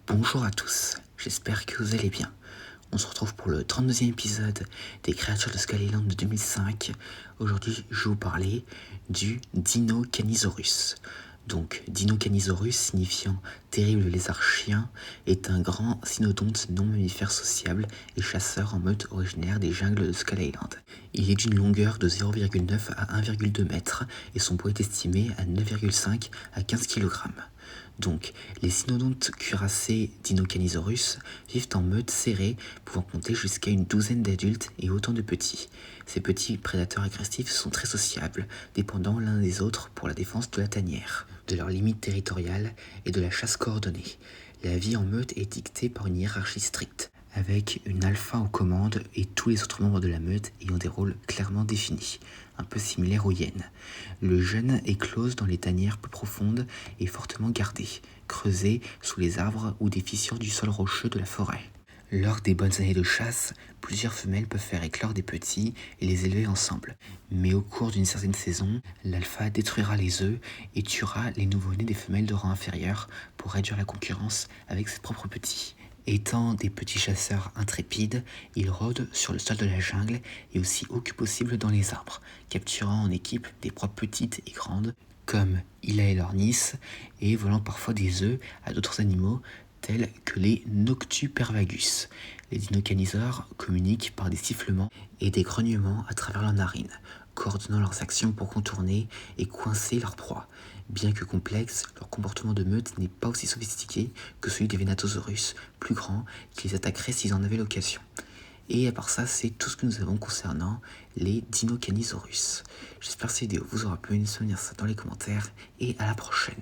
Bonjour à tous, j'espère que vous allez bien. On se retrouve pour le 32e épisode des créatures de Skull Island de 2005. Aujourd'hui, je vais vous parler du Dinocanisaurus. Donc, Dinocanisaurus, signifiant terrible lézard chien, est un grand cynodonte non mammifère sociable et chasseur en mode originaire des jungles de Skull Island. Il est d'une longueur de 0,9 à 1,2 mètres et son poids est estimé à 9,5 à 15 kg. Donc, les cynodontes cuirassés Dinocanisaurus vivent en meute serrée, pouvant compter jusqu'à une douzaine d'adultes et autant de petits. Ces petits prédateurs agressifs sont très sociables, dépendant l'un des autres pour la défense de la tanière, de leurs limites territoriales et de la chasse coordonnée. La vie en meute est dictée par une hiérarchie stricte, avec une alpha aux commandes et tous les autres membres de la meute ayant des rôles clairement définis, un peu similaires aux hyènes. Le jeune éclose dans les tanières peu profondes et fortement gardées, creusées sous les arbres ou des fissures du sol rocheux de la forêt. Lors des bonnes années de chasse, plusieurs femelles peuvent faire éclore des petits et les élever ensemble. Mais au cours d'une certaine saison, l'alpha détruira les œufs et tuera les nouveau-nés des femelles de rang inférieur pour réduire la concurrence avec ses propres petits. Étant des petits chasseurs intrépides, ils rôdent sur le sol de la jungle et aussi haut que possible dans les arbres, capturant en équipe des proies petites et grandes, comme Ila et Lornis, et volant parfois des œufs à d'autres animaux, tels que les Noctupervagus. Les dinocanisaures communiquent par des sifflements et des grognements à travers leurs narines, coordonnant leurs actions pour contourner et coincer leur proie. Bien que complexe, leur comportement de meute n'est pas aussi sophistiqué que celui des Venatosaurus, plus grands, qui les attaqueraient s'ils en avaient l'occasion. Et à part ça, c'est tout ce que nous avons concernant les Dinocanisaurus. J'espère que cette vidéo vous aura plu, laissez-moi ça dans les commentaires et à la prochaine.